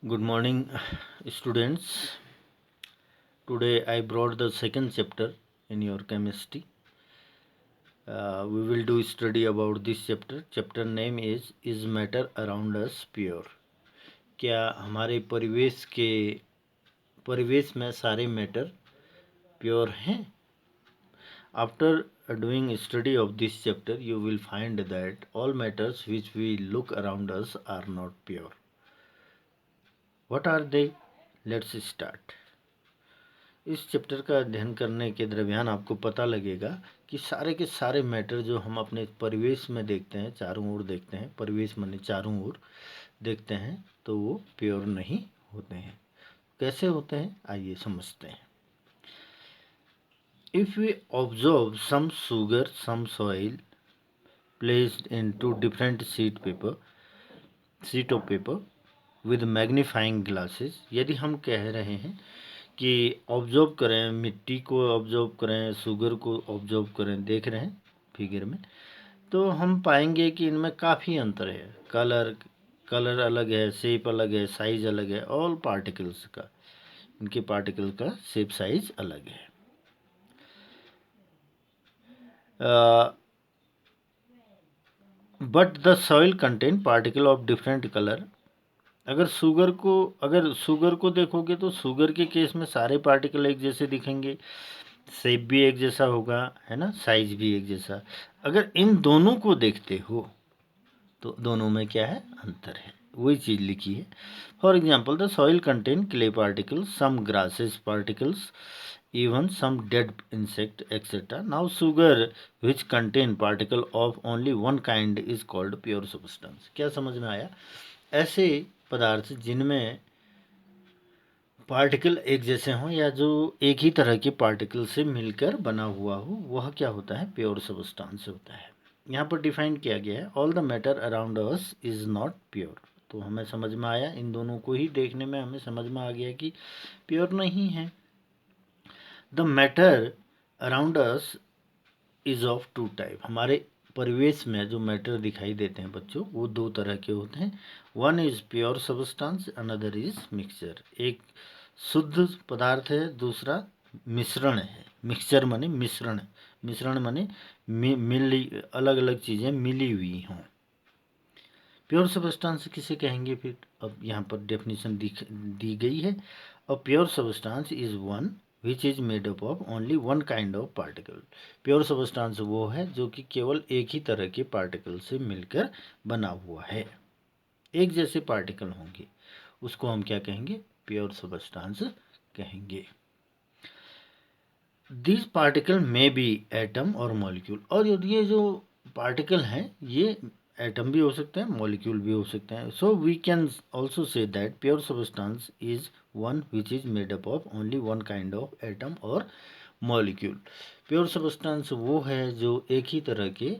Good morning, students. Today I brought the second chapter in your chemistry. We will do study about this chapter. Chapter name is matter around us pure? क्या हमारे परिवेश में सारे matter pure हैं? After doing study of this chapter, you will find that all matters which we look around us are not pure. What are they? Let's start. इस chapter का अध्ययन करने के दरमियान आपको पता लगेगा कि सारे के सारे मैटर जो हम अपने परिवेश में देखते हैं, चारों ओर देखते हैं, परिवेश माने चारों ओर देखते हैं, तो वो प्योर नहीं होते हैं। कैसे होते हैं, आइए समझते हैं। If we observe some sugar, some soil placed in two different sheet of paper with magnifying glasses, यदि हम कह रहे हैं कि ऑब्जर्व करें, मिट्टी को ऑब्जर्व करें, शुगर को ऑब्जर्व करें, देख रहे हैं फिगर में, तो हम पाएंगे कि इनमें काफ़ी अंतर है। कलर अलग है, शेप अलग है, साइज अलग है। ऑल पार्टिकल्स का, इनके पार्टिकल का शेप साइज अलग है। But the soil contain particle of different colour. अगर शुगर को देखोगे तो शुगर के केस में सारे पार्टिकल एक जैसे दिखेंगे, शेप भी एक जैसा होगा, है ना, साइज भी एक जैसा। अगर इन दोनों को देखते हो तो दोनों में क्या है, अंतर है। वही चीज़ लिखी है। For example, the soil contain clay particles, some grasses particles, even some dead insect etc. Now sugar which contain particle of only one kind is called pure substance. क्या समझ में आया? ऐसे पदार्थ जिनमें पार्टिकल एक जैसे हों या जो एक ही तरह के पार्टिकल से मिलकर बना हुआ हो, वह क्या होता है, प्योर सब्सटेंस होता है। यहाँ पर डिफाइन किया गया है, all the matter around us is not pure. तो हमें समझ में आया, इन दोनों को ही देखने में हमें समझ में आ गया कि प्योर नहीं है। The matter around us is of two type. हमारे परिवेश में जो मैटर दिखाई देते हैं बच्चों, वो दो तरह के होते हैं। One is pure substance, another is mixture. एक शुद्ध पदार्थ है, दूसरा मिश्रण है। मिक्सचर माने मिश्रण, मिश्रण माने मिली अलग अलग चीज़ें मिली हुई हों। प्योर सब्सटेंस किसे कहेंगे फिर? अब यहाँ पर डेफिनेशन दी गई है। अ pure substance is one which is made up of only one kind of particle. Pure substance वो है जो कि केवल एक ही तरह के पार्टिकल से मिलकर बना हुआ है। एक जैसे पार्टिकल होंगे, उसको हम क्या कहेंगे, प्योर सब्सटेंस कहेंगे। दिस पार्टिकल में बी एटम और मॉलिक्यूल। और ये जो पार्टिकल हैं, ये एटम भी हो सकते हैं, मॉलिक्यूल भी हो सकते हैं। So we can also say that pure substance is one which is made up of only one kind of atom और मॉलिक्यूल। प्योर सब्सटेंस वो है जो एक ही तरह के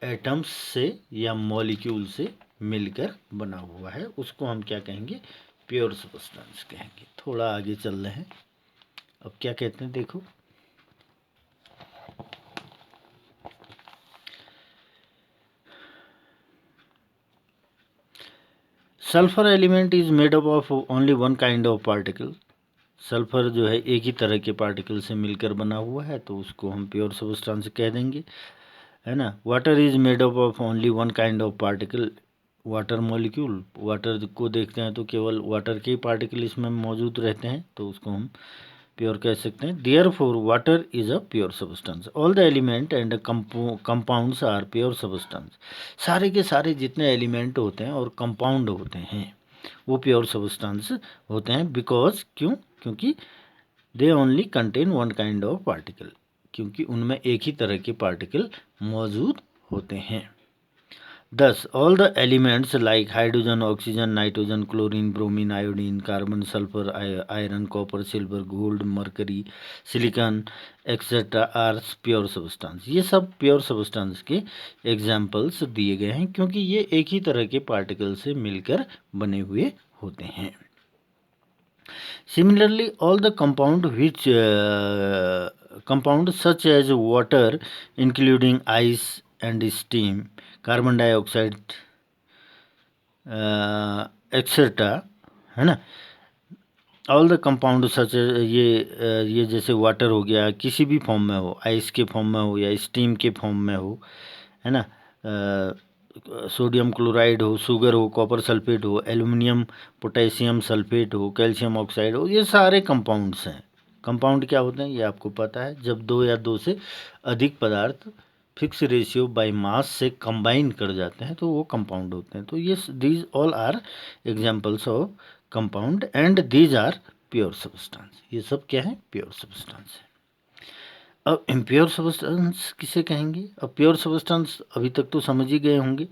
एटम्स से या मॉलिक्यूल से मिलकर बना हुआ है, उसको हम क्या कहेंगे, प्योर सब्सटेंस कहेंगे। थोड़ा आगे चल रहे हैं, अब क्या कहते हैं देखो। Sulphur element is made up of only one kind of particle. Sulphur जो है एक ही तरह के पार्टिकल से मिलकर बना हुआ है, तो उसको हम प्योर सब्सटेंस कह देंगे, है ना। Water is made up of only one kind of particle. Water molecule, water को देखते हैं तो केवल वाटर के पार्टिकल इसमें मौजूद रहते हैं, तो उसको हम प्योर कह सकते हैं। Therefore water is a pure substance. All the element and compounds are pure substance. सारे के सारे जितने एलिमेंट होते हैं और कंपाउंड होते हैं, वो प्योर सब्सटेंस होते हैं। बिकॉज क्योंकि they only contain one kind of particle, क्योंकि उनमें एक ही तरह के पार्टिकल मौजूद होते हैं। Thus, all the elements like hydrogen, oxygen, nitrogen, chlorine, bromine, iodine, carbon, sulfur, iron, copper, silver, gold, mercury, silicon, etc. are pure substance. ये सब प्योर सब्सटेंस के एग्जाम्पल्स दिए गए हैं, क्योंकि ये एक ही तरह के पार्टिकल से मिलकर बने हुए होते हैं। Similarly, all the compound such as water, including ice and steam, carbon dioxide, etc., है ना। ऑल द कंपाउंड सच ये जैसे वाटर हो गया, किसी भी फॉर्म में हो, आइस के फॉर्म में हो या स्टीम के फॉर्म में हो, है ना, सोडियम क्लोराइड हो, शुगर हो, कॉपर सल्फेट हो, एल्युमिनियम पोटेशियम सल्फेट हो, कैल्शियम ऑक्साइड हो, ये सारे कंपाउंड्स हैं। कंपाउंड क्या होते हैं ये आपको पता है, जब दो या दो से अधिक पदार्थ फिक्स रेशियो बाय मास से कंबाइन कर जाते हैं तो वो कंपाउंड होते हैं। तो ये these all are examples of compound and these are pure substance. ये सब क्या है? प्योर सब्सटेंस है। अब इम्प्योर सब्सटेंस किसे कहेंगे? अब प्योर सब्सटेंस अभी तक तो समझ ही गए होंगे।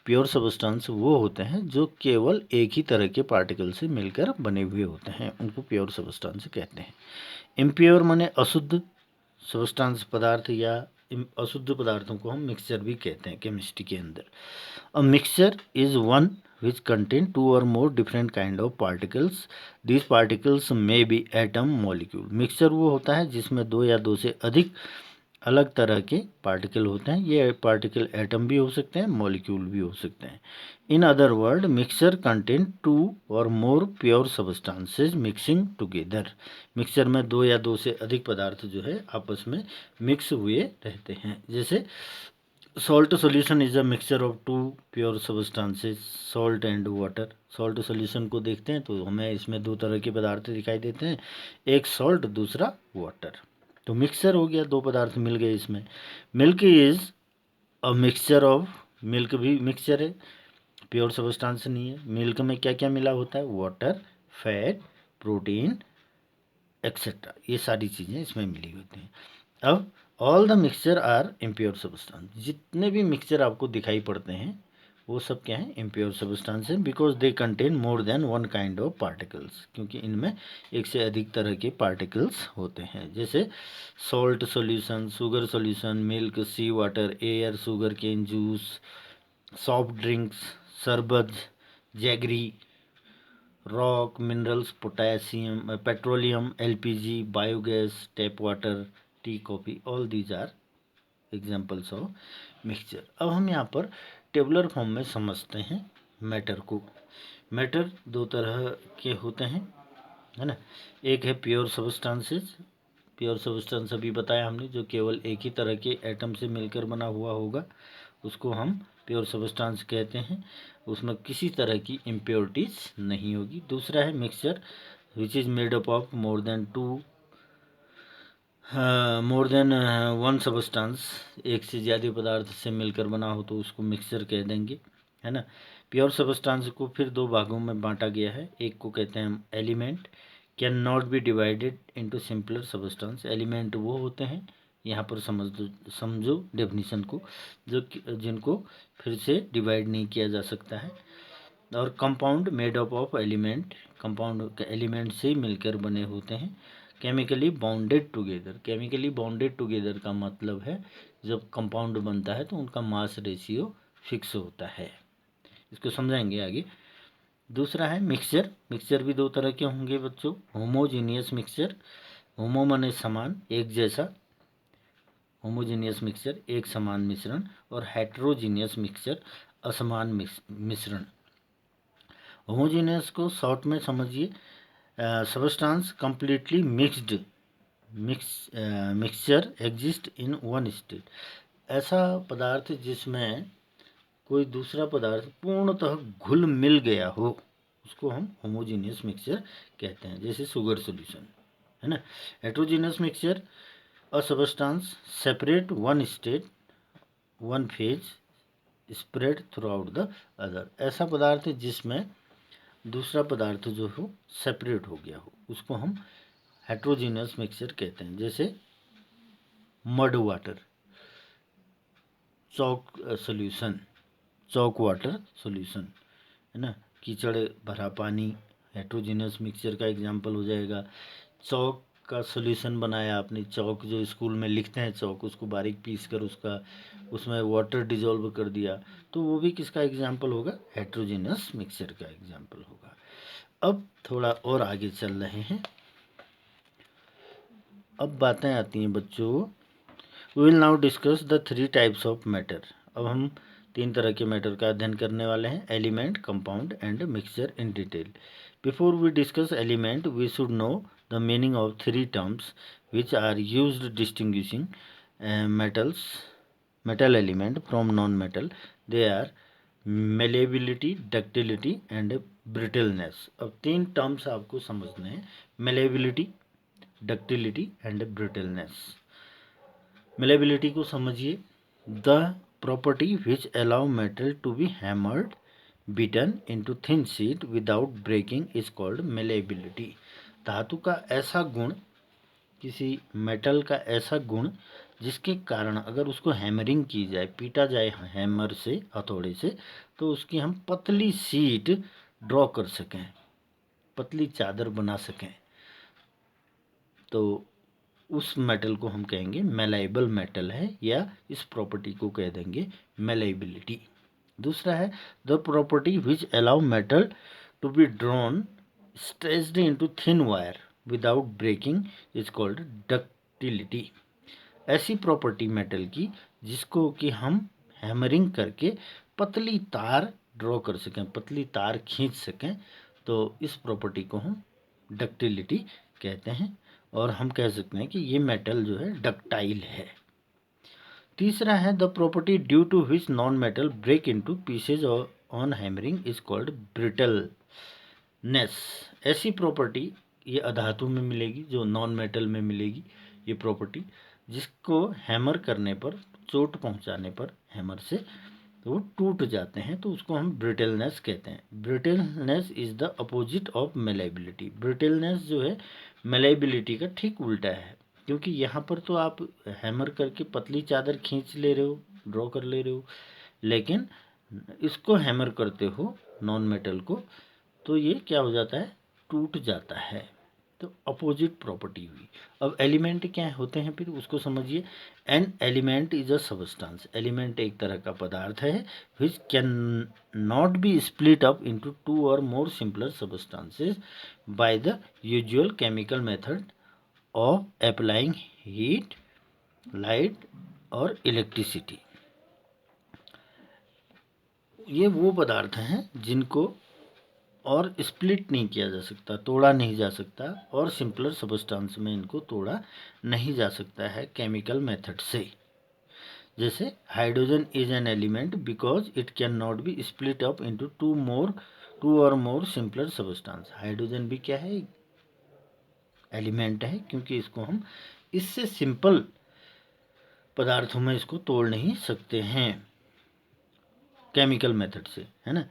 प्योर सब्सटेंस वो होते हैं जो केवल एक ही तरह के पार्टिकल से मिलकर बने हुए होते हैं, उनको प्योर सब्सटेंस कहते हैं। इम्प्योर माने अशुद्ध सब्सटेंस पदार्थ, या अशुद्ध पदार्थों को हम मिक्सचर भी कहते हैं केमिस्ट्री के अंदर। A mixture is one which contain two or more different kind of particles. These particles may be atom molecule. Mixture वो होता है जिसमें दो या दो से अधिक अलग तरह के पार्टिकल होते हैं। ये पार्टिकल एटम भी हो सकते हैं, मॉलिक्यूल भी हो सकते हैं। In other word mixture contain two or more pure substances mixing together. Mixture में दो या दो से अधिक पदार्थ जो है आपस में मिक्स हुए रहते हैं। जैसे salt solution is a mixture of two pure substances, salt and water. Salt solution को देखते हैं तो हमें इसमें दो तरह के पदार्थ दिखाई देते हैं, एक सॉल्ट, दूसरा वाटर। तो मिक्सचर हो गया, दो पदार्थ मिल गए इसमें। Milk is a mixture of, milk भी मिक्सचर है, प्योर सब्सटेंस नहीं है। मिल्क में क्या क्या मिला होता है? वाटर, फैट, प्रोटीन एक्सेट्रा, ये सारी चीज़ें इसमें मिली होती हैं। अब all the mixture are impure substance. जितने भी मिक्सचर आपको दिखाई पड़ते हैं वो सब क्या है? इम्प्योर सब्सटेंस है, because they contain more than one kind of particles, क्योंकि इनमें एक से अधिक तरह के पार्टिकल्स होते हैं। जैसे salt solution, sugar solution, milk, sea water, air, sugar cane juice, soft drinks, sharbat, jaggery, rock, minerals, potassium, petroleum, LPG, biogas, tap water, tea, coffee, all these are examples of mixture. अब हम यहाँ पर tabular form में समझते हैं matter को। Matter दो तरह के होते हैं, है ना। एक है प्योर सब्सटेंसेस। प्योर सब्सटेंस अभी बताया हमने, जो केवल एक ही तरह के एटम से मिलकर बना हुआ होगा, उसको हम प्योर सब्सटेंस कहते हैं। उसमें किसी तरह की इम्प्योरिटीज नहीं होगी। दूसरा है mixture which is made up of more than one substance. एक से ज़्यादा पदार्थ से मिलकर बना हो तो उसको मिक्सचर कह देंगे, है ना। प्योर सब्सटेंस को फिर दो भागों में बांटा गया है। एक को कहते हैं element, can not B divided into simpler substance. Element वो होते हैं, यहाँ पर समझो डेफिनेशन को, जो जिनको फिर से डिवाइड नहीं किया जा सकता है। और compound made up of element, compound element से मिलकर बने होते हैं। Chemically bonded together, chemically bonded together का मतलब है जब कंपाउंड बनता है तो उनका मास रेशियो फिक्स होता है। इसको समझाएंगे आगे। दूसरा है मिक्सचर। मिक्सचर भी दो तरह के होंगे बच्चों। होमोजीनियस मिक्सचर, होमो माने समान, एक जैसा, होमोजीनियस मिक्सचर एक समान मिश्रण, और हेट्रोजीनियस मिक्सचर असमान मिश्रण। होमोजीनियस को शॉर्ट में समझिए, substance completely mixture exist in one state. ऐसा पदार्थ जिसमें कोई दूसरा पदार्थ पूर्णतः घुल मिल गया हो, उसको हम होमोजीनियस मिक्सचर कहते हैं। जैसे शुगर सॉल्यूशन, है ना। Heterogeneous mixture, a substance separate one state one phase spread through out the other. ऐसा पदार्थ जिसमें दूसरा पदार्थ जो हो सेपरेट हो गया हो, उसको हम हेट्रोजीनियस मिक्सचर कहते हैं। जैसे मड वाटर, चौक सॉल्यूशन, चौक वाटर सॉल्यूशन, है ना। कीचड़ भरा पानी हेट्रोजीनियस मिक्सचर का एग्जाम्पल हो जाएगा। चौक का सॉल्यूशन बनाया आपने, चौक जो स्कूल में लिखते हैं चौक, उसको बारीक पीस कर उसमें वाटर डिजोल्व कर दिया, तो वो भी किसका एग्जाम्पल होगा? हेट्रोजीनियस मिक्सचर का एग्जाम्पल होगा। अब थोड़ा और आगे चल रहे हैं। अब बातें आती हैं बच्चों, we will now discuss the three types of matter. अब हम तीन तरह के मैटर का अध्ययन करने वाले हैं, element, compound and mixture in detail. Before we discuss element we should know the meaning of three terms which are used distinguishing metal element from non-metal. They are malleability, ductility and brittleness. अब तीन terms आपको समझने हैं, malleability, ductility and brittleness. Malleability को समझिए, the property which allow metal to be hammered, beaten into thin sheet without breaking is called malleability. धातु का ऐसा गुण, किसी मेटल का ऐसा गुण जिसके कारण अगर उसको हैमरिंग की जाए, पीटा जाए हैमर से, हथौड़े से, तो उसकी हम पतली शीट ड्रॉ कर सकें, पतली चादर बना सकें, तो उस मेटल को हम कहेंगे मेलाइबल मेटल है, या इस प्रॉपर्टी को कह देंगे मेलाइबिलिटी। दूसरा है the property which allow metal to be drawn stretched into thin wire without breaking is called ductility. ऐसी प्रॉपर्टी मेटल की जिसको कि हम हैमरिंग करके पतली तार ड्रॉ कर सकें, पतली तार खींच सकें, तो इस प्रॉपर्टी को हम डक्टिलिटी कहते हैं, और हम कह सकते हैं कि ये मेटल जो है डक्टाइल है। तीसरा है the property due to which non metal break into pieces on hammering is called brittleness. ऐसी प्रॉपर्टी ये अधातु में मिलेगी, जो नॉन मेटल में मिलेगी ये प्रॉपर्टी, जिसको हैमर करने पर, चोट पहुंचाने पर हैमर से, तो वो टूट जाते हैं, तो उसको हम ब्रिटलनेस कहते हैं। Brittleness is the opposite of malleability. Brittleness जो है मेलाइबिलिटी का ठीक उल्टा है, क्योंकि यहाँ पर तो आप हैमर करके पतली चादर खींच ले रहे हो, ड्रॉ कर ले रहे हो, लेकिन इसको हैमर करते हो नॉन मेटल को, तो ये क्या हो जाता है, टूट जाता है, तो अपोजिट प्रॉपर्टी हुई। अब एलिमेंट क्या होते हैं फिर उसको समझिए। An element is a substance. Element एक तरह का पदार्थ है which can not be split up into two or more simpler substances by the usual chemical method of applying heat, light और इलेक्ट्रिसिटी। ये वो पदार्थ हैं जिनको और स्प्लिट नहीं किया जा सकता, तोड़ा नहीं जा सकता, और सिंपलर सबस्टेंस में इनको तोड़ा नहीं जा सकता है केमिकल मेथड से। जैसे hydrogen is an element because it can not be split up into two or more simpler substance. Hydrogen भी क्या है, एलिमेंट है, क्योंकि इसको हम इससे सिंपल पदार्थों में इसको तोड़ नहीं सकते हैं केमिकल मेथड से, है ना।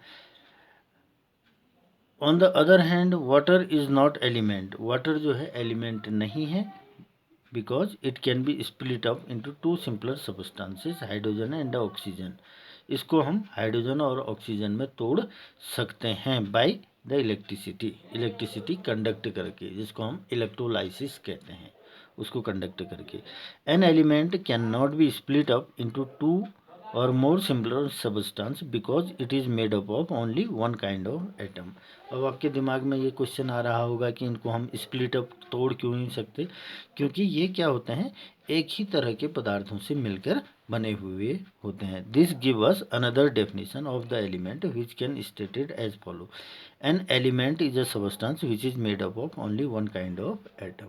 On the other hand water is not element. Water जो है एलिमेंट नहीं है, because it can be split up into two simpler substances, hydrogen and oxygen. इसको हम हाइड्रोजन और ऑक्सीजन में तोड़ सकते हैं by the electricity, electricity conduct करके, जिसको हम इलेक्ट्रोलाइसिस कहते हैं, उसको कंडक्ट करके। An element can not be split up into two or more simpler substance because it is made up of only one kind of atom. अब आपके दिमाग में ये क्वेश्चन आ रहा होगा कि इनको हम स्प्लिट अप, तोड़ क्यों नहीं सकते, क्योंकि ये क्या होते हैं, एक ही तरह के पदार्थों से मिलकर बने हुए होते हैं। This give us another definition of the element which can stated as follow. An element is a substance which is made up of only one kind of atom.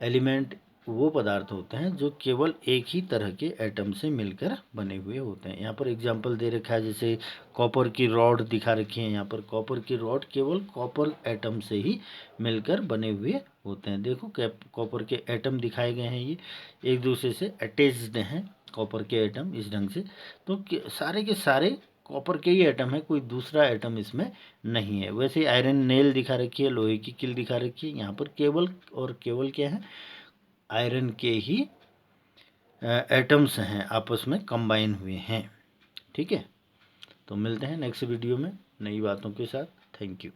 Element वो पदार्थ होते हैं जो केवल एक ही तरह के एटम से मिलकर बने हुए होते हैं। यहाँ पर एग्जांपल दे रखा है, जैसे कॉपर की रॉड दिखा रखी है। यहाँ पर कॉपर की रॉड केवल कॉपर एटम से ही मिलकर बने हुए होते हैं। देखो कॉपर के एटम दिखाए गए हैं, ये एक दूसरे से अटैच्ड हैं कॉपर के एटम इस ढंग से। तो सारे के सारे कॉपर के ही एटम है, कोई दूसरा एटम इसमें नहीं है। वैसे आयरन नेल दिखा रखी है, लोहे की किल दिखा रखी है। यहाँ पर केवल और केवल क्या है, आयरन के ही एटम्स हैं, आपस में कंबाइन हुए हैं। ठीक है, तो मिलते हैं नेक्स्ट वीडियो में नई बातों के साथ। Thank you.